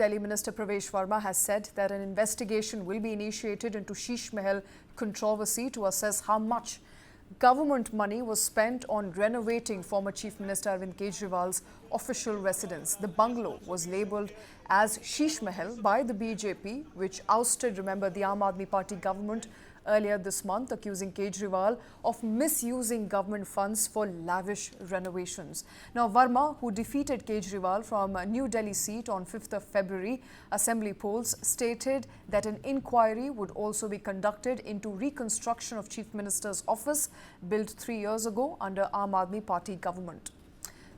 Delhi Minister Parvesh Verma has said that an investigation will be initiated into Sheesh Mahal controversy to assess how much government money was spent on renovating former Chief Minister Arvind Kejriwal's official residence. The bungalow was labelled as Sheesh Mahal by the BJP, which ousted, remember, the Aam Aadmi Party government earlier this month, accusing Kejriwal of misusing government funds for lavish renovations. Now, Verma, who defeated Kejriwal from a New Delhi seat on 5th of February, assembly polls stated that an inquiry would also be conducted into reconstruction of Chief Minister's office built 3 years ago under Aam Aadmi Party government.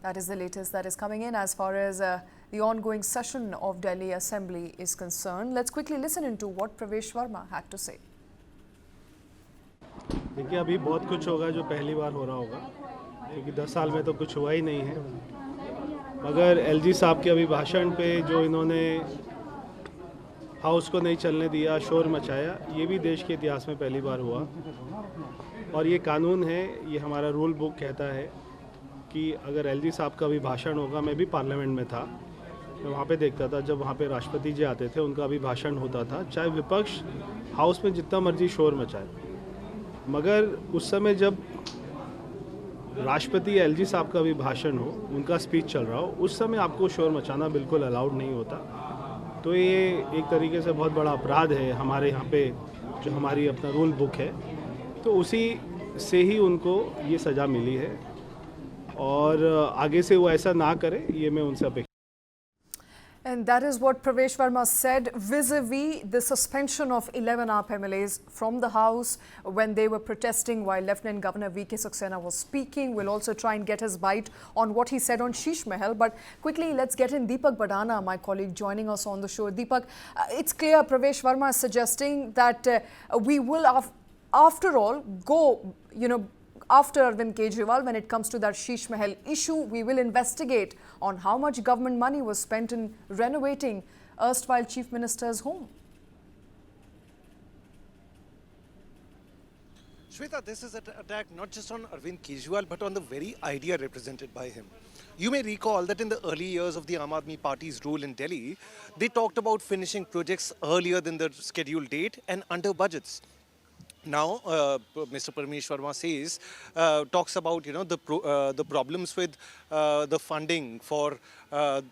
That is the latest that is coming in as far as the ongoing session of Delhi Assembly is concerned. Let's quickly listen into what Parvesh Verma had to say. देखिए, अभी बहुत कुछ होगा जो पहली बार हो रहा होगा, क्योंकि 10 साल में तो कुछ हुआ ही नहीं है। मगर एलजी साहब के अभिभाषण पे जो इन्होंने हाउस को नहीं चलने दिया, शोर मचाया, ये भी देश के इतिहास में पहली बार हुआ। और ये कानून है, ये हमारा रूल बुक कहता है कि अगर एलजी साहब का अभिभाषण होगा, मैं भी पार्लियामेंट में था, मैं वहाँ पे देखता था जब वहाँ पे राष्ट्रपति जी आते थे, उनका अभिभाषण होता था, चाहे विपक्ष हाउस में जितना मर्जी शोर मचाए, मगर उस समय जब राष्ट्रपति एलजी साहब का भी भाषण हो, उनका स्पीच चल रहा हो, उस समय आपको शोर मचाना बिल्कुल अलाउड नहीं होता। तो ये एक तरीके से बहुत बड़ा अपराध है हमारे यहाँ पे, जो हमारी अपना रूल बुक है, तो उसी से ही उनको ये सज़ा मिली है और आगे से वो ऐसा ना करे, ये मैं उनसे अपेक्षा। And that is what Parvesh Verma said vis-a-vis the suspension of 11 AAP MLAs from the House when they were protesting while Lieutenant Governor V.K. Saxena was speaking. We'll also try and get his bite on what he said on Sheesh Mahal. But quickly, let's get in Deepak Badana, my colleague, joining us on the show. Deepak, it's clear Parvesh Verma is suggesting that we will, after all, go, after Arvind Kejriwal, when it comes to that Sheesh Mahal issue, we will investigate on how much government money was spent in renovating erstwhile Chief Minister's home. Shweta, this is an attack not just on Arvind Kejriwal, but on the very idea represented by him. You may recall that in the early years of the Aam Aadmi Party's rule in Delhi, they talked about finishing projects earlier than the scheduled date and under budgets. Now, Mr. Parvesh Verma says, talks about the problems with the funding for a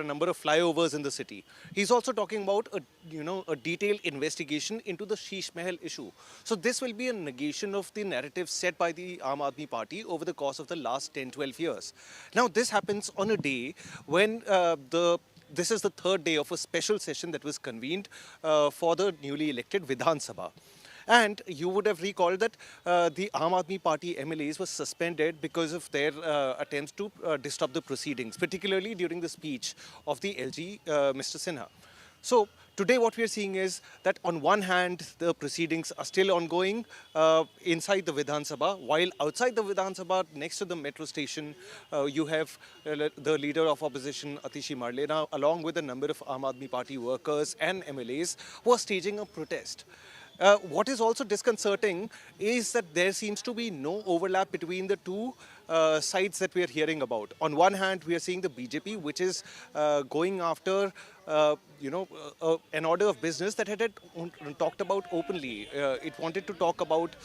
number of flyovers in the city. He's also talking about a detailed investigation into the Sheesh Mahal issue. So this will be a negation of the narrative set by the Aam Aadmi Party over the course of the last 10-12 years. Now, this happens on a day when this is the third day of a special session that was convened for the newly elected Vidhan Sabha. And you would have recalled that the Aam Aadmi Party MLAs were suspended because of their attempts to disrupt the proceedings, particularly during the speech of the LG, Mr. Sinha. So today what we are seeing is that on one hand, the proceedings are still ongoing inside the Vidhan Sabha, while outside the Vidhan Sabha, next to the metro station, you have the leader of opposition, Atishi Marlena, along with a number of Aam Aadmi Party workers and MLAs who are staging a protest. What is also disconcerting is that there seems to be no overlap between the two sides that we are hearing about. On one hand, we are seeing the BJP, which is going after, an order of business that it had talked about openly. It wanted to talk about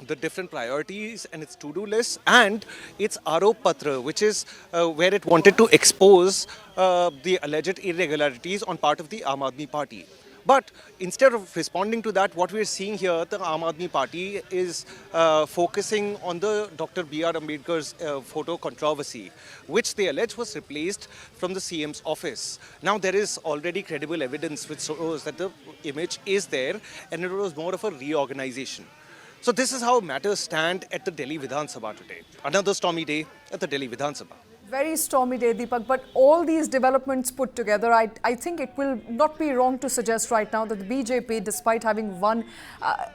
the different priorities and its to-do list and its Arop Patra, which is where it wanted to expose the alleged irregularities on part of the Aam Aadmi Party. But instead of responding to that, what we are seeing here, the Aam Aadmi Party is focusing on the Dr. B.R. Ambedkar's photo controversy, which they allege was replaced from the CM's office. Now, there is already credible evidence which shows that the image is there and it was more of a reorganization. So this is how matters stand at the Delhi Vidhan Sabha today. Another stormy day at the Delhi Vidhan Sabha. Very stormy day, Deepak, but all these developments put together, I think it will not be wrong to suggest right now that the BJP, despite having won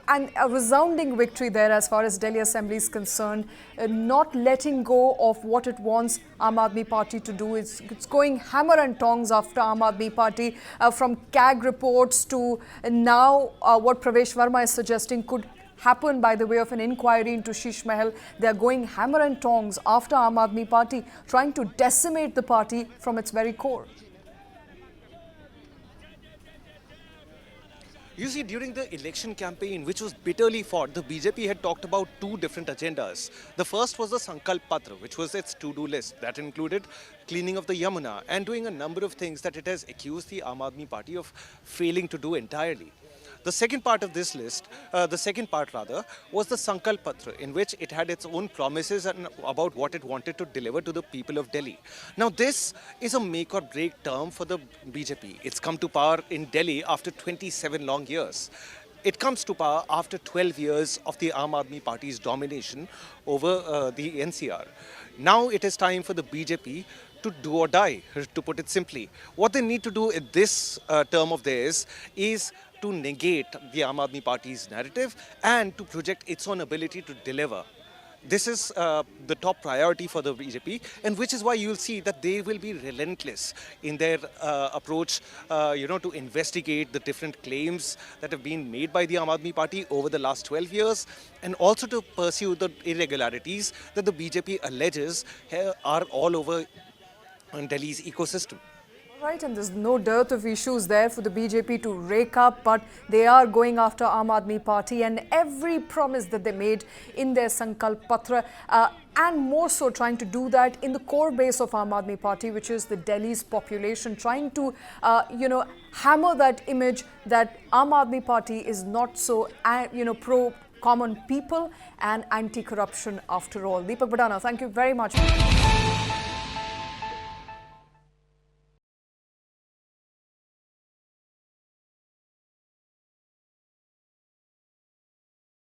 and a resounding victory there as far as Delhi Assembly is concerned, not letting go of what it wants Aam Aadmi Party to do. It's going hammer and tongs after Aam Aadmi Party, from CAG reports to now what Parvesh Verma is suggesting could happen by the way of an inquiry into Sheesh Mahal. They are going hammer and tongs after Aam Aadmi Party, trying to decimate the party from its very core. You see, during the election campaign, which was bitterly fought, the BJP had talked about two different agendas. The first was the Sankalp Patra, which was its to-do list. That included cleaning of the Yamuna and doing a number of things that it has accused the Aam Aadmi Party of failing to do entirely. The second part of this list, the second part rather, was the Sankalp Patra, in which it had its own promises and about what it wanted to deliver to the people of Delhi. Now, this is a make or break term for the BJP. It's come to power in Delhi after 27 long years. It comes to power after 12 years of the Aam Aadmi Party's domination over the NCR. Now it is time for the BJP to do or die, to put it simply. What they need to do in this term of theirs is to negate the Aam Aadmi Party's narrative and to project its own ability to deliver. This is the top priority for the BJP, and which is why you'll see that they will be relentless in their approach, to investigate the different claims that have been made by the Aam Aadmi Party over the last 12 years, and also to pursue the irregularities that the BJP alleges are all over Delhi's ecosystem. Right, and there's no dearth of issues there for the BJP to rake up, but they are going after Aam Aadmi Party and every promise that they made in their Sankalp Patra, and more so trying to do that in the core base of Aam Aadmi Party, which is the Delhi's population, trying to, hammer that image that Aam Aadmi Party is not so, pro common people and anti-corruption after all. Deepak Badana, thank you very much.